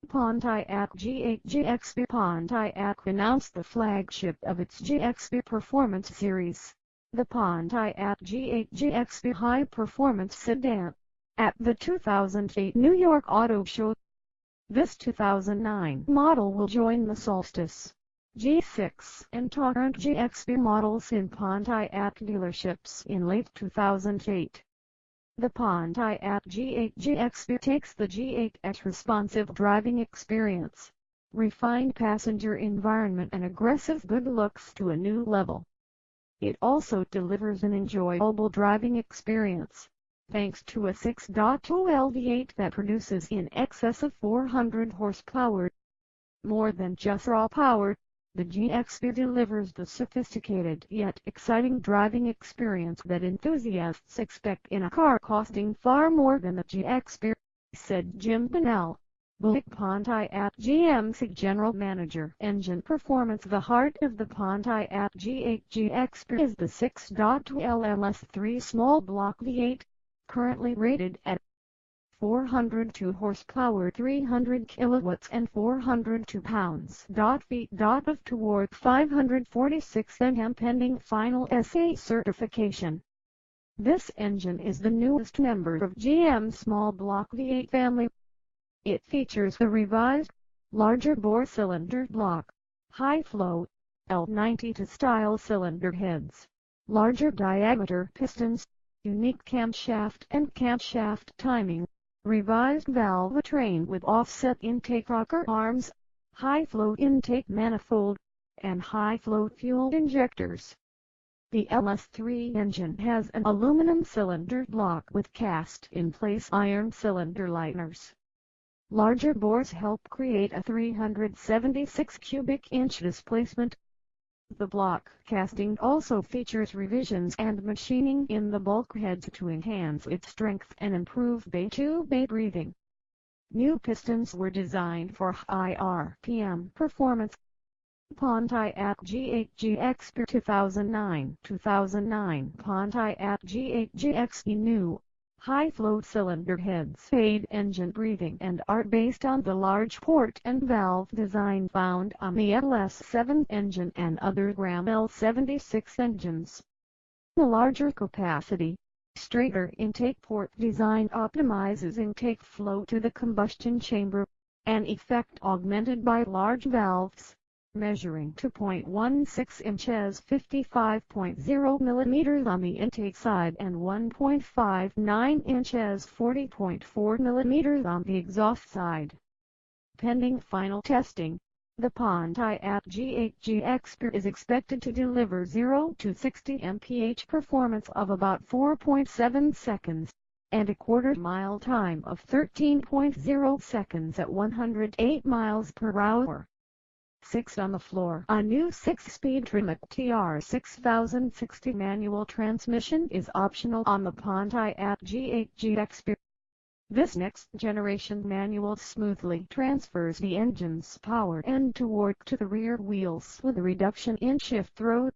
Pontiac G8 GXP. Pontiac announced the flagship of its GXP Performance series, the Pontiac G8 GXP High Performance Sedan, at the 2008 New York Auto Show. This 2009 model will join the Solstice, G6 and Torrent GXP models in Pontiac dealerships in late 2008. The Pontiac G8 GXP takes the G8's responsive driving experience, refined passenger environment and aggressive good looks to a new level. It also delivers an enjoyable driving experience, thanks to a 6.2 V8 that produces in excess of 400 horsepower. More than just raw power, the GXP delivers the sophisticated yet exciting driving experience that enthusiasts expect in a car costing far more than the GXP, said Jim L. Pontiac GM's General Manager. Engine performance. The heart of the Pontiac G8 GXP is the 6.2 LS3 small block V8, currently rated at 402 horsepower, 300 kilowatts and 402 pounds-feet of toward 546 Nm pending final SA certification. This engine is the newest member of GM's small block V8 family. It features the revised, larger bore cylinder block, high-flow, L92 style cylinder heads, larger diameter pistons, unique camshaft and camshaft timing, revised valve train with offset intake rocker arms, high-flow intake manifold, and high-flow fuel injectors. The LS3 engine has an aluminum cylinder block with cast-in-place iron cylinder liners. Larger bores help create a 376 cubic inch displacement. The block casting also features revisions and machining in the bulkheads to enhance its strength and improve bay-to-bay breathing. New pistons were designed for high RPM performance. Pontiac G8 GXP 2009 Pontiac G8 GXP new high-flow cylinder heads aid engine breathing and are based on the large port and valve design found on the LS3 engine and other GM L76 engines. The larger capacity, straighter intake port design optimizes intake flow to the combustion chamber, an effect augmented by large valves, measuring 2.16 inches 55.0 mm on the intake side and 1.59 inches 40.4 mm on the exhaust side. Pending final testing, the Pontiac G8 GXP is expected to deliver 0 to 60 mph performance of about 4.7 seconds, and a quarter-mile time of 13.0 seconds at 108 miles per hour. 6 on the floor. A new 6-speed Tremec TR6060 manual transmission is optional on the Pontiac G8 GXP. This next-generation manual smoothly transfers the engine's power end toward to the rear wheels with a reduction in shift throw.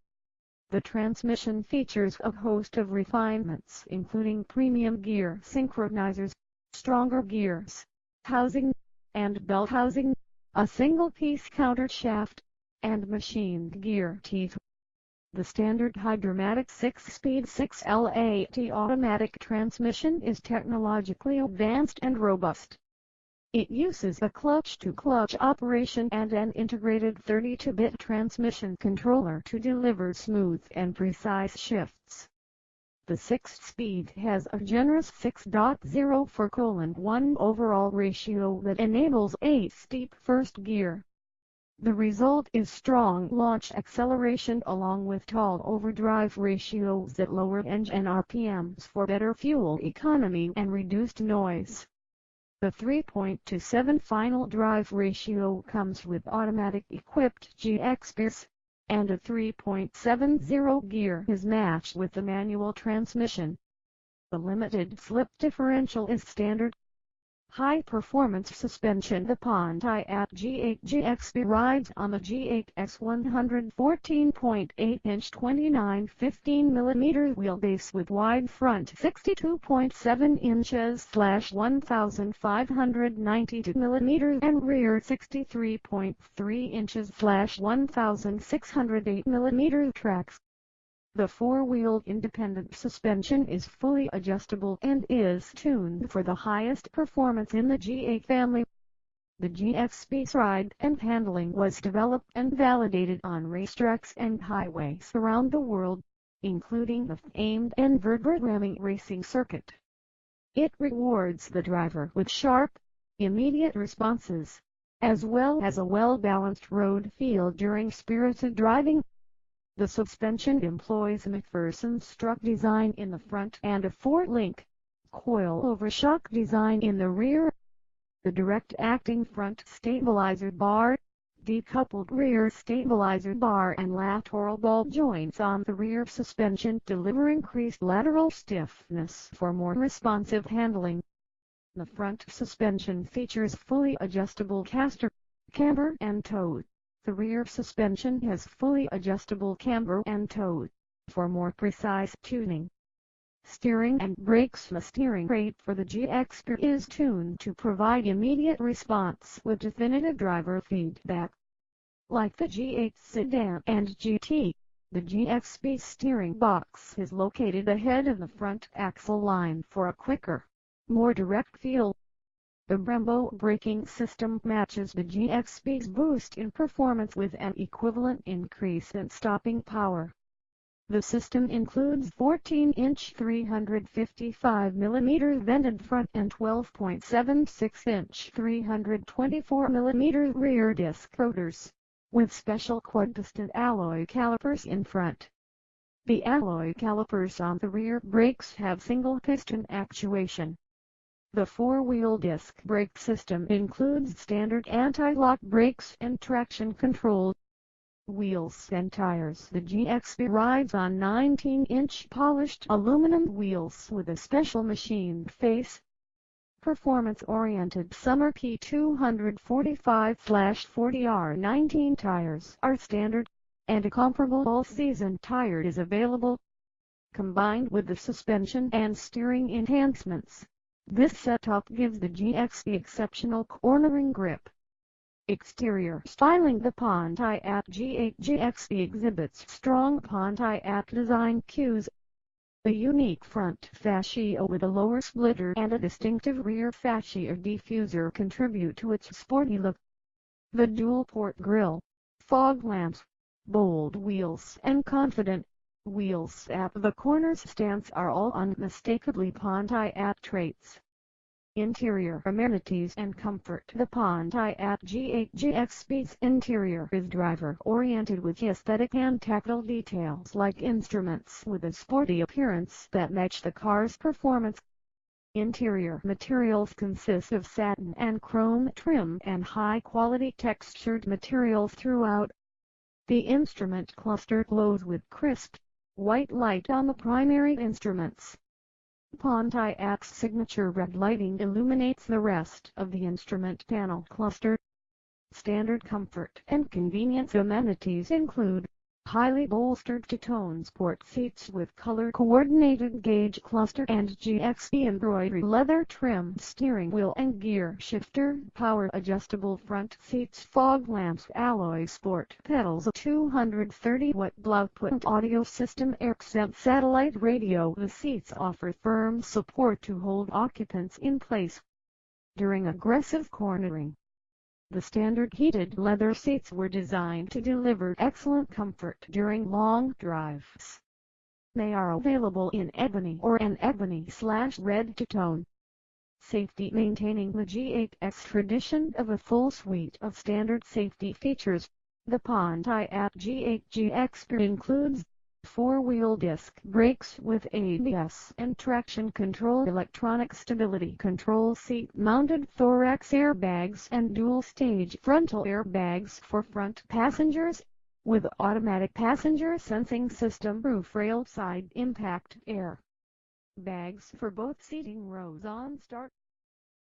The transmission features a host of refinements including premium gear synchronizers, stronger gears, housing, and belt housing, a single-piece countershaft, and machined gear teeth. The standard Hydromatic 6-speed 6LAT automatic transmission is technologically advanced and robust. It uses a clutch-to-clutch operation and an integrated 32-bit transmission controller to deliver smooth and precise shifts. The 6-speed has a generous 6.0:1 overall ratio that enables a steep first gear. The result is strong launch acceleration along with tall overdrive ratios that lower engine RPMs for better fuel economy and reduced noise. The 3.27 final drive ratio comes with automatic equipped GXPs, and a 3.70 gear is matched with the manual transmission. The limited slip differential is standard. High-performance suspension. The Pontiac G8 GXP rides on the G8's 114.8-inch 29-15mm wheelbase with wide front 62.7 inches /1592mm and rear 63.3 inches /1608mm tracks. The four-wheel independent suspension is fully adjustable and is tuned for the highest performance in the G8 family. The GXP's ride and handling was developed and validated on racetracks and highways around the world, including the famed invertebrate racing circuit. It rewards the driver with sharp, immediate responses, as well as a well-balanced road feel during spirited driving. The suspension employs a McPherson struck design in the front and a four-link, coil-over shock design in the rear. The direct-acting front stabilizer bar, decoupled rear stabilizer bar and lateral ball joints on the rear suspension deliver increased lateral stiffness for more responsive handling. The front suspension features fully adjustable caster, camber and toe. The rear suspension has fully adjustable camber and toe, for more precise tuning. Steering and brakes. The steering rate for the GXP is tuned to provide immediate response with definitive driver feedback. Like the G8 sedan and GT, the GXP's steering box is located ahead of the front axle line for a quicker, more direct feel. The Brembo braking system matches the GXP's boost in performance with an equivalent increase in stopping power. The system includes 14-inch 355mm vented front and 12.76-inch 324mm rear disc rotors, with special quad-piston alloy calipers in front. The alloy calipers on the rear brakes have single-piston actuation. The four-wheel disc brake system includes standard anti-lock brakes and traction control. Wheels and tires. The GXP rides on 19-inch polished aluminum wheels with a special machined face. Performance-oriented summer P245/40R19 tires are standard, and a comparable all-season tire is available. Combined with the suspension and steering enhancements, this setup gives the GXP exceptional cornering grip. Exterior styling. The Pontiac G8 GXP exhibits strong Pontiac design cues. A unique front fascia with a lower splitter and a distinctive rear fascia diffuser contribute to its sporty look. The dual-port grille, fog lamps, bold wheels and confident wheels at the corners stance are all unmistakably Pontiac traits. Interior amenities and comfort. The Pontiac G8 GXP's interior is driver-oriented with aesthetic and tactile details like instruments with a sporty appearance that match the car's performance. Interior materials consist of satin and chrome trim and high-quality textured materials throughout. The instrument cluster glows with crisp, white light on the primary instruments. Pontiac's signature red lighting illuminates the rest of the instrument panel cluster. Standard comfort and convenience amenities include highly bolstered two-tone sport seats with color-coordinated gauge cluster and GXP embroidery leather trim steering wheel and gear shifter, power-adjustable front seats, fog lamps, alloy sport pedals, a 230-watt output audio system, XM satellite radio. The seats offer firm support to hold occupants in place during aggressive cornering. The standard heated leather seats were designed to deliver excellent comfort during long drives. They are available in ebony or an ebony/red two-tone. Safety. Maintaining the G8's tradition of a full suite of standard safety features, the Pontiac G8 GXP includes four-wheel disc brakes with ABS and traction control, electronic stability control, seat-mounted thorax airbags and dual-stage frontal airbags for front passengers, with automatic passenger sensing system, roof rail side impact air bags for both seating rows on start.